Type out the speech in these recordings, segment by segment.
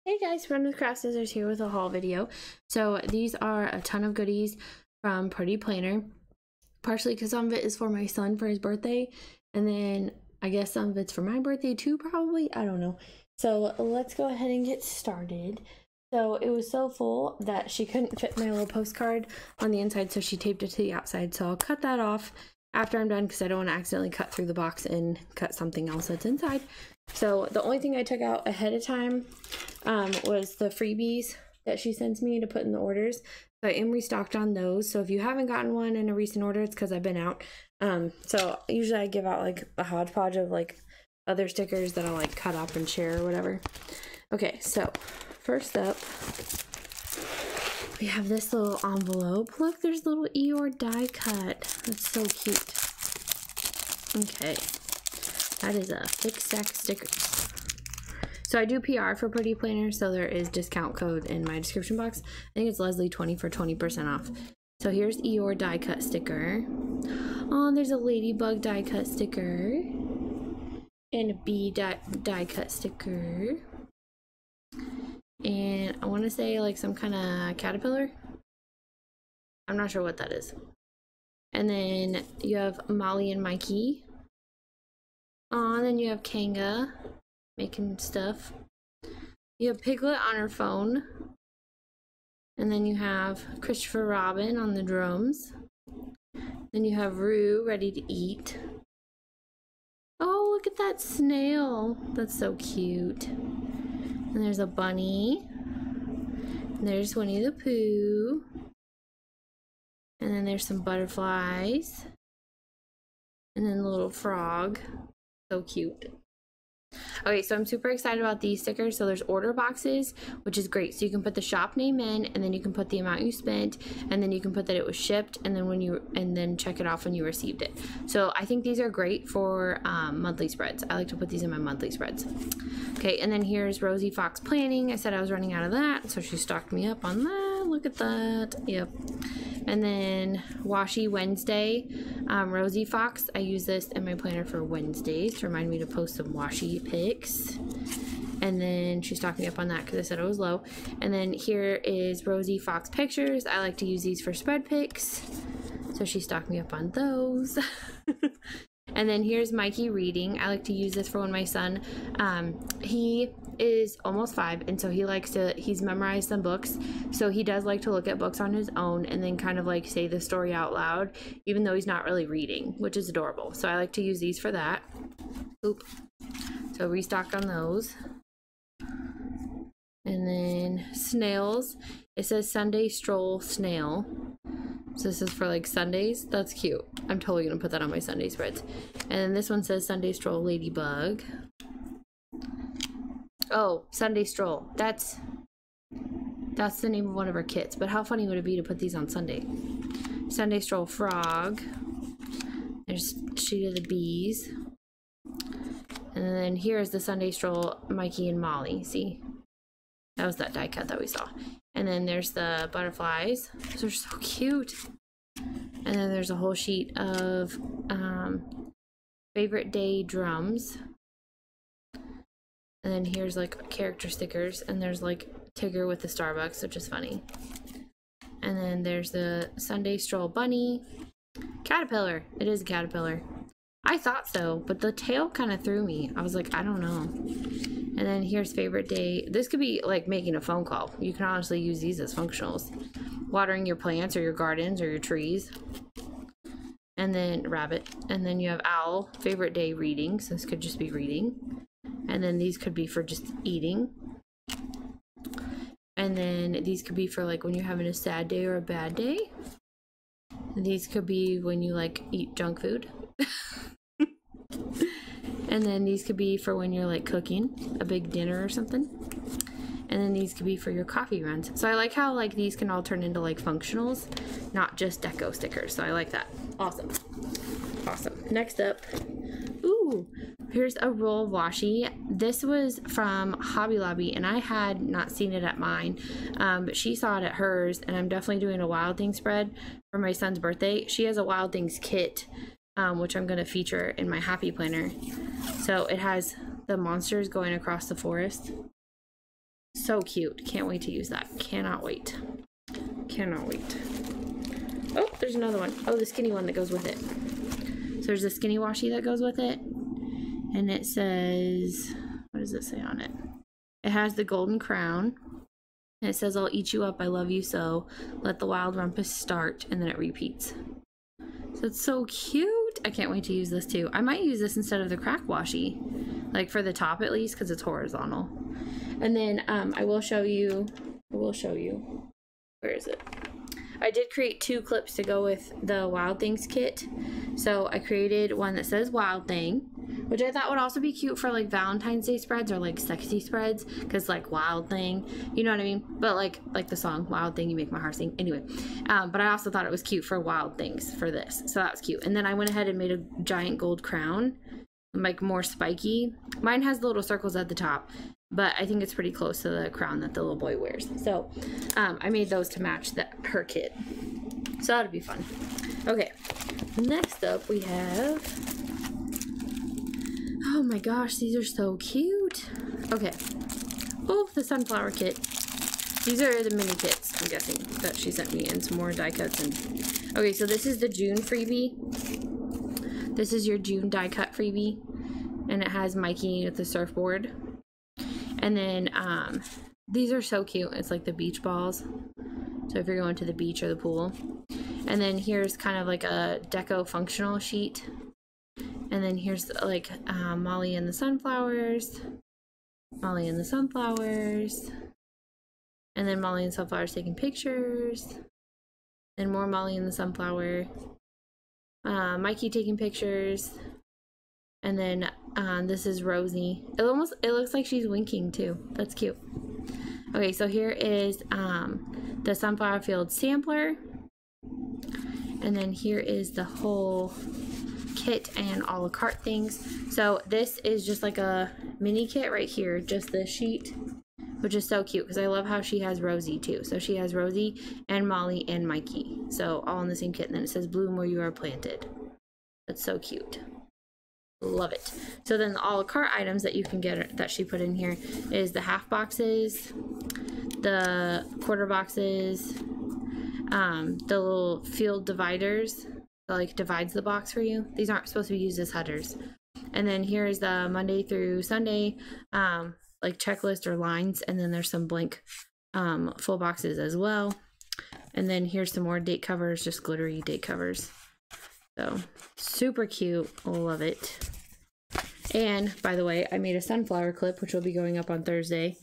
Hey guys, RunwithCraftscissors here with a haul video. So these are a ton of goodies from Purdee Planner. Partially because some of it is for my son for his birthday, and then I guess some of it's for my birthday too, probably. I don't know. So let's go ahead and get started. So it was so full that she couldn't fit my little postcard on the inside, so she taped it to the outside. So I'll cut that off after I'm done because I don't want to accidentally cut through the box and cut something else that's inside. So the only thing I took out ahead of time was the freebies that she sends me to put in the orders. So I am restocked on those. So if you haven't gotten one in a recent order, it's because I've been out. So usually I give out like a hodgepodge of like other stickers that I'll like cut up and share or whatever. Okay, so first up, we have this little envelope. Look, there's a little Eeyore die cut. That's so cute. Okay, that is a thick stack stickers. So I do PR for Purdee Planner, so there is discount code in my description box. I think it's Lesley20 for 20% off. So here's Eeyore die cut sticker. Oh, there's a ladybug die cut sticker. And a bee die cut sticker. And I want to say like some kind of caterpillar. I'm not sure what that is. And then you have Molly and Mikey. And then you have Kanga making stuff. You have Piglet on her phone. And then you have Christopher Robin on the drums. Then you have Rue ready to eat. Oh, look at that snail. That's so cute. And there's a bunny. And there's Winnie the Pooh. And then there's some butterflies. And then the little frog. So cute. Okay, so I'm super excited about these stickers. So there's order boxes, which is great. So you can put the shop name in, and then you can put the amount you spent, and then you can put that it was shipped, and then check it off when you received it. So I think these are great for monthly spreads. I like to put these in my monthly spreads. Okay, and then here's Rosie Fox Planning. I said I was running out of that, so she stocked me up on that. Look at that. Yep. And then Washi Wednesday, Rosie Fox. I use this in my planner for Wednesdays to remind me to post some washi pics. And then she stocked me up on that because I said it was low. And then here is Rosie Fox Pictures. I like to use these for spread pics, so she stocked me up on those. And then here's Mikey Reading. I like to use this for when my son, he is almost 5, and so he's memorized some books, so he does like to look at books on his own and then kind of like say the story out loud, even though he's not really reading, which is adorable. So I like to use these for that. Oop. So restock on those. And then snails. It says Sunday Stroll Snail. So this is for like Sundays. That's cute. I'm totally gonna put that on my Sunday spreads. And then this one says Sunday Stroll Ladybug. Oh, Sunday Stroll. That's the name of one of our kits. But how funny would it be to put these on Sunday? Sunday Stroll Frog. There's Sheet of the Bees. And then here's the Sunday Stroll Mikey and Molly. See? That was that die cut that we saw. And then there's the butterflies. Those are so cute. And then there's a whole sheet of favorite day drums. And then here's like character stickers. And there's like Tigger with the Starbucks, which is funny. And then there's the Sunday Stroll Bunny. Caterpillar. It is a caterpillar. I thought so, but the tail kind of threw me. I was like, I don't know. And then here's favorite day. This could be like making a phone call. You can honestly use these as functionals. Watering your plants or your gardens or your trees. And then rabbit. And then you have owl. Favorite day reading. So this could just be reading. And then these could be for just eating. And then these could be for like when you're having a sad day or a bad day. And these could be when you like eat junk food. And then these could be for when you're like cooking a big dinner or something. And then these could be for your coffee runs. So I like how like these can all turn into like functionals, not just deco stickers. So I like that. Awesome. Awesome. Next up, ooh, here's a roll of washi. This was from Hobby Lobby, and I had not seen it at mine, but she saw it at hers, and I'm definitely doing a Wild Things spread for my son's birthday. She has a Wild Things kit, which I'm going to feature in my Happy Planner. So it has the monsters going across the forest. So cute. Can't wait to use that. Cannot wait. Cannot wait. Oh, there's another one. Oh, the skinny one that goes with it. So there's a skinny washi that goes with it. And it says, what does it say on it? It has the golden crown. And it says, I'll eat you up, I love you so. Let the wild rumpus start. And then it repeats. So it's so cute. I can't wait to use this too. I might use this instead of the crack washi. Like for the top at least, because it's horizontal. And then I will show you. Where is it? I did create 2 clips to go with the Wild Things kit. So I created one that says Wild Thing, which I thought would also be cute for like Valentine's Day spreads or like sexy spreads, because like Wild Thing, you know what I mean? But like the song Wild Thing, you make my heart sing. Anyway, but I also thought it was cute for Wild Things for this, so that was cute. And then I went ahead and made a giant gold crown, like more spiky. Mine has the little circles at the top, but I think it's pretty close to the crown that the little boy wears. So I made those to match her kit. So that'll be fun. Okay, next up we have, oh my gosh, these are so cute. Okay, oh, the sunflower kit. These are the mini kits, I'm guessing, that she sent me, and some more die cuts. And okay, so this is the June freebie. This is your June die cut freebie, and it has Mikey with the surfboard. And then these are so cute. It's like the beach balls, so if you're going to the beach or the pool. And then here's kind of like a deco functional sheet. And then here's like Molly and the sunflowers, Molly and the sunflowers, and then Molly and the sunflowers taking pictures, then more Molly and the sunflower, Mikey taking pictures. And then this is Rosie. It looks like she's winking too. That's cute. Okay, so here is the sunflower field sampler. And then here is the whole kit and a la carte things. So this is just like a mini kit right here, just this sheet, which is so cute because I love how she has Rosie too. So she has Rosie and Molly and Mikey, so all in the same kit. And then it says bloom where you are planted. That's so cute. Love it. So then the a la carte items that you can get that she put in here is the half boxes, the quarter boxes, the little field dividers that like divides the box for you. These aren't supposed to be used as headers. And then here's the Monday through Sunday like checklist or lines, and then there's some blank full boxes as well. And then here's some more date covers, just glittery date covers. So super cute. Love it. And by the way, I made a sunflower clip, which will be going up on Thursday,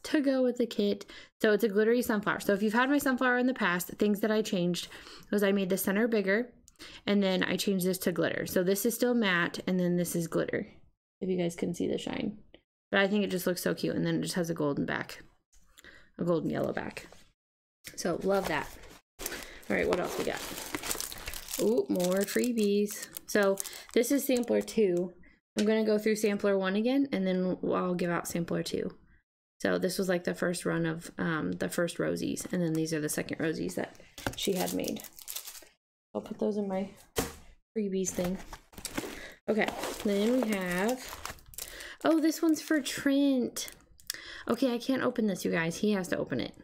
to go with the kit. So it's a glittery sunflower. So if you've had my sunflower in the past, things that I changed was I made the center bigger, and then I changed this to glitter. So this is still matte, and then this is glitter, if you guys can see the shine. But I think it just looks so cute, and then it just has a golden back, a golden yellow back. So love that. All right, what else we got? Ooh, more freebies. So this is sampler 2. I'm gonna go through sampler 1 again, and then I'll give out sampler 2. So this was like the first run of the first Rosies, and then these are the second Rosies that she had made. I'll put those in my freebies thing. Okay, then we have, oh, this one's for Trent. Okay, I can't open this, you guys. He has to open it,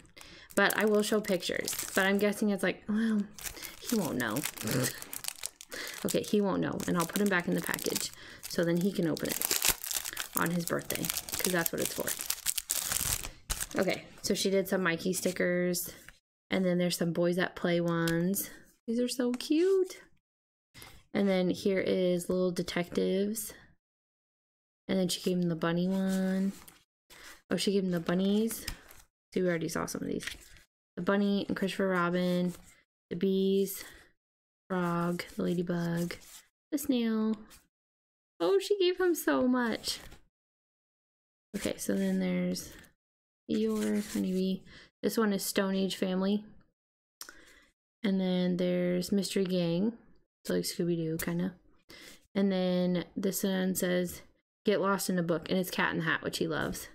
but I will show pictures. But I'm guessing it's like, well, he won't know. Okay, he won't know, and I'll put him back in the package so then he can open it on his birthday, because that's what it's for. Okay, so she did some Mikey stickers, and then there's some Boys at Play ones. These are so cute. And then here is Little Detectives, and then she gave him the bunny one. Oh, she gave him the bunnies. See, we already saw some of these. The bunny and Christopher Robin, the bees, frog, the ladybug, the snail. Oh, she gave him so much. Okay, so then there's your honeybee. This one is Stone Age Family. And then there's Mystery Gang. So like Scooby-Doo, kind of. And then this one says, Get Lost in a Book. And it's Cat in the Hat, which he loves.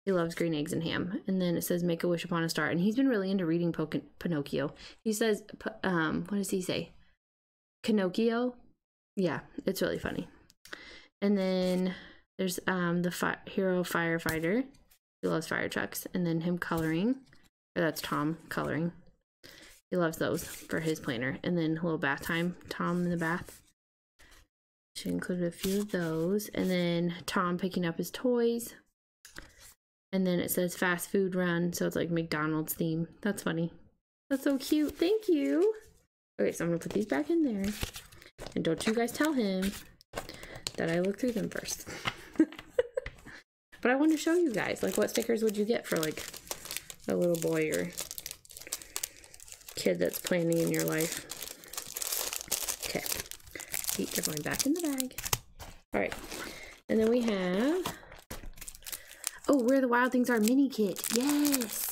He loves green eggs and ham. And then it says, Make a Wish Upon a Star. And he's been really into reading Pinocchio. He says, what does he say? Pinocchio? Yeah, it's really funny. And then there's the hero firefighter. He He loves fire trucks. And then him coloring. Or that's Tom coloring. He loves those for his planner. And then a little bath time. Tom in the bath. She included a few of those. And then Tom picking up his toys. And then it says fast food run. So it's like McDonald's theme. That's funny. That's so cute. Thank you. Okay, so I'm going to put these back in there. And don't you guys tell him that I looked through them first. But I want to show you guys, like, what stickers would you get for, like, a little boy or kid that's planning in your life. Okay. They're going back in the bag. All right. And then we have, oh, Where the Wild Things Are mini kit. Yes.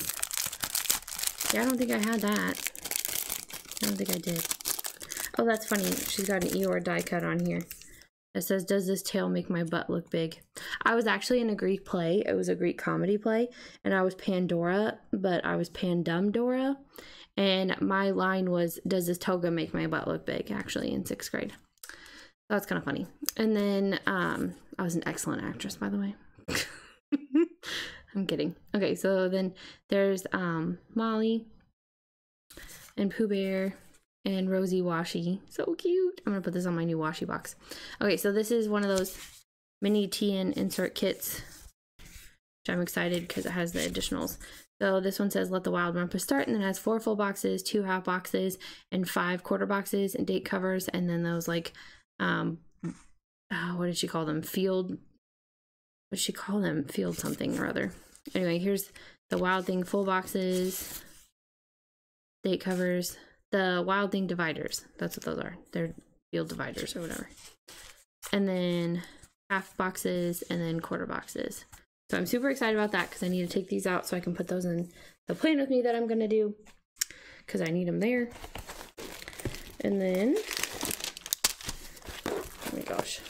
Yeah, I don't think I had that. I don't think I did. Oh, that's funny. She's got an Eeyore die cut on here. It says, does this tail make my butt look big? I was actually in a Greek play. It was a Greek comedy play. And I was Pandora, but I was Pandumdora. And my line was, does this toga make my butt look big? Actually, in 6th grade. That's kind of funny. And then I was an excellent actress, by the way. I'm kidding. Okay, so then there's Molly and Pooh Bear and Rosie Washi. So cute. I'm gonna put this on my new washi box. Okay, so this is one of those mini TN insert kits, which I'm excited because it has the additionals. So this one says, let the wild rumpus start, and then it has 4 full boxes, 2 half boxes, and 5 quarter boxes, and date covers, and then those, like, what did she call them? Field, what did she call them? Field something or other. Anyway, here's the Wild Thing full boxes, date covers, the Wild Thing dividers. That's what those are. They're field dividers or whatever. And then half boxes, and then quarter boxes. So I'm super excited about that because I need to take these out so I can put those in the plan with me that I'm going to do because I need them there. And then, oh my gosh.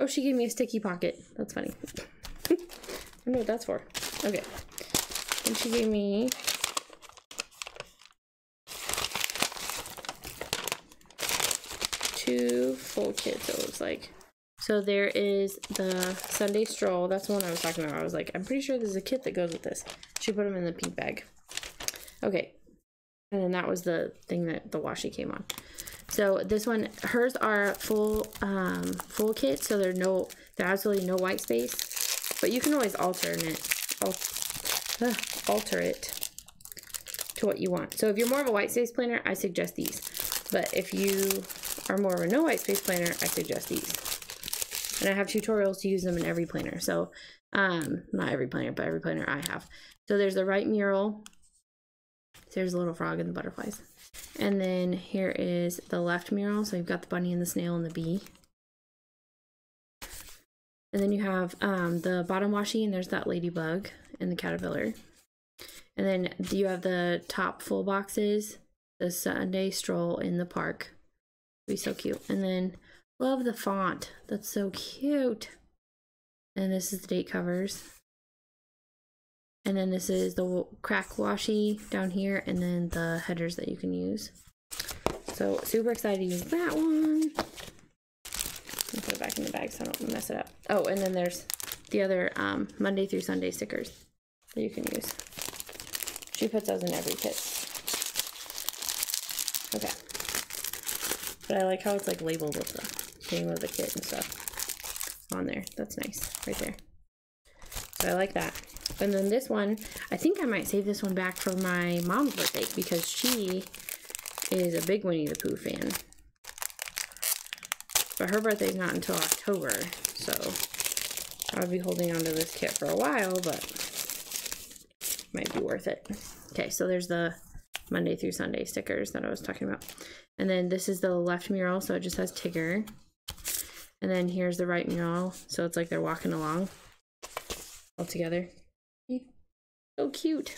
Oh, she gave me a sticky pocket. That's funny. I don't know what that's for. Okay. And she gave me two full kits, it looks like. So there is the Sunday stroll. That's the one I was talking about. I was like, I'm pretty sure there's a kit that goes with this. She put them in the pink bag. Okay. And then that was the thing that the washi came on. So this one, hers are full kit. So there's absolutely no white space. But you can always alter it to what you want. So if you're more of a white space planner, I suggest these. But if you are more of a no white space planner, I suggest these. And I have tutorials to use them in every planner. So, not every planner, but every planner I have. So there's the right mural. There's a little frog and the butterflies. And then here is the left mural. So you've got the bunny and the snail and the bee. And then you have the bottom washi, and there's that ladybug and the caterpillar. And then you have the top full boxes, the Sunday stroll in the park. It'll be so cute. And then love the font. That's so cute. And this is the date covers. And then this is the crack washi down here, and then the headers that you can use. So super excited to use that one. I'll put it back in the bag so I don't mess it up. Oh, and then there's the other Monday through Sunday stickers that you can use. She puts those in every kit. Okay. But I like how it's like labeled with the name of the kit and stuff on there. That's nice, right there. So I like that. And then this one, I think I might save this one back for my mom's birthday because she is a big Winnie the Pooh fan. But her birthday's not until October, so I'll be holding on to this kit for a while, but might be worth it. Okay, so there's the Monday through Sunday stickers that I was talking about. And then this is the left mural, so it just has Tigger. And then here's the right mural, so it's like they're walking along all together. So cute.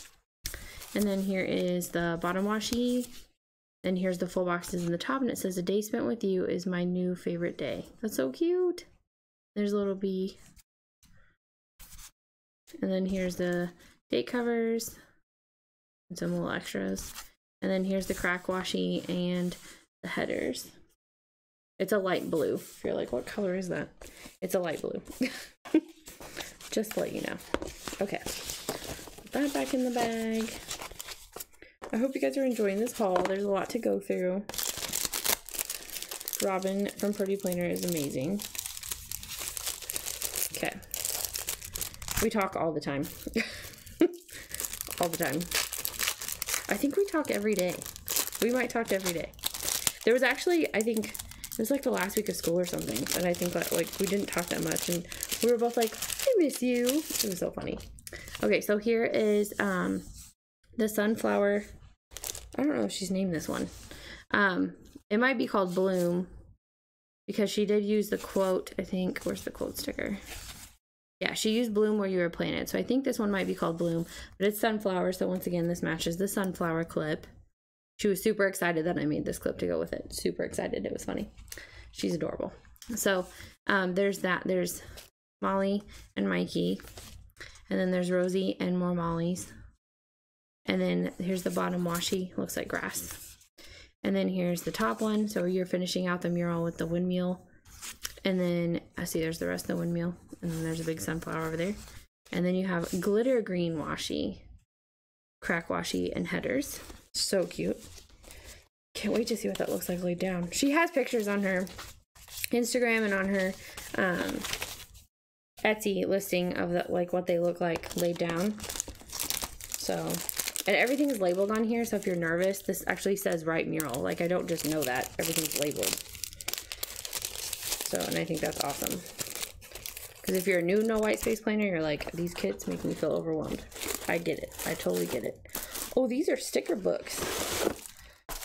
And then here is the bottom washi. And here's the full boxes in the top, and it says, a day spent with you is my new favorite day. That's so cute. There's a little bee. And then here's the date covers and some little extras. And then here's the crack washi and the headers. It's a light blue. If you're like, what color is that? It's a light blue. Just to let you know. Okay, put that back in the bag. I hope you guys are enjoying this haul. There's a lot to go through. Robin from Purdee Planner is amazing. Okay. We talk all the time. All the time. I think we talk every day. We might talk every day. There was actually, I think, it was like the last week of school or something. And I think that, like, we didn't talk that much. And we were both like, I miss you. It was so funny. Okay, so here is the sunflower. I don't know if she's named this one. It might be called Bloom because she did use the quote, I think. Where's the quote sticker? Yeah, she used Bloom where you were planted. So I think this one might be called Bloom, but it's sunflower. So once again, this matches the sunflower clip. She was super excited that I made this clip to go with it. Super excited. It was funny. She's adorable. So there's that. There's Molly and Mikey. And then there's Rosie and more Mollies. And then here's the bottom washi. Looks like grass. And then here's the top one. So you're finishing out the mural with the windmill. And then I see there's the rest of the windmill. And then there's a big sunflower over there. And then you have glitter green washi, crack washi, and headers. So cute. Can't wait to see what that looks like laid down. She has pictures on her Instagram and on her Etsy listing of the, like, what they look like laid down. So, and everything is labeled on here. So if you're nervous, this actually says write mural. Like, I don't just know that. Everything's labeled. So, and I think that's awesome. Because if you're a new no white space planner, you're like, these kits make me feel overwhelmed. I get it. I totally get it. Oh, these are sticker books.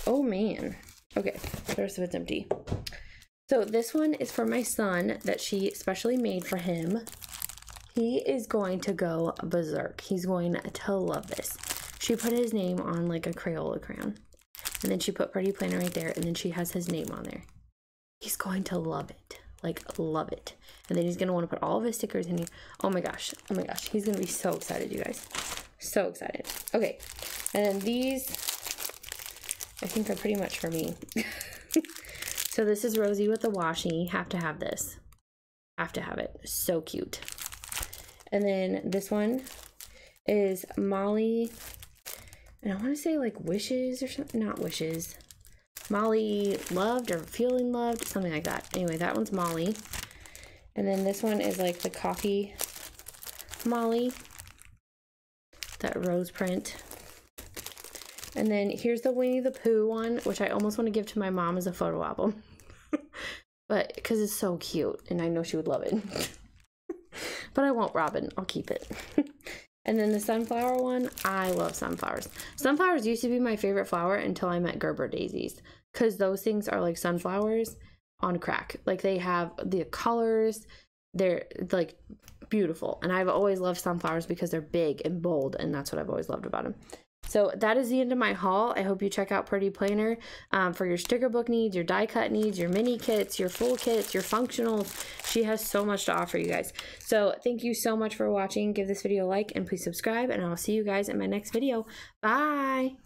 Oh, man. Okay, the rest of it's empty. So this one is for my son that she specially made for him. He is going to go berserk. He's going to love this. She put his name on like a Crayola crayon. And then she put Purdee Planner right there. And then she has his name on there. He's going to love it. Like, love it. And then he's going to want to put all of his stickers in here. Oh my gosh. Oh my gosh. He's going to be so excited, you guys. So excited. Okay. And then these, I think, are pretty much for me. So this is Rosie with the washi. Have to have this. Have to have it. So cute. And then this one is Molly. And I want to say like wishes or something. Not wishes. Molly loved or feeling loved. Something like that. Anyway, that one's Molly. And then this one is like the coffee Molly. That rose print. And then here's the Winnie the Pooh one, which I almost want to give to my mom as a photo album. But because it's so cute and I know she would love it. But I won't, Robin. I'll keep it. And then the sunflower one, I love sunflowers. Sunflowers used to be my favorite flower until I met Gerber daisies. Because those things are like sunflowers on crack. Like they have the colors. They're like beautiful. And I've always loved sunflowers because they're big and bold. And that's what I've always loved about them. So that is the end of my haul. I hope you check out Purdee Planner for your sticker book needs, your die cut needs, your mini kits, your full kits, your functionals. She has so much to offer you guys. So thank you so much for watching. Give this video a like and please subscribe, and I'll see you guys in my next video. Bye!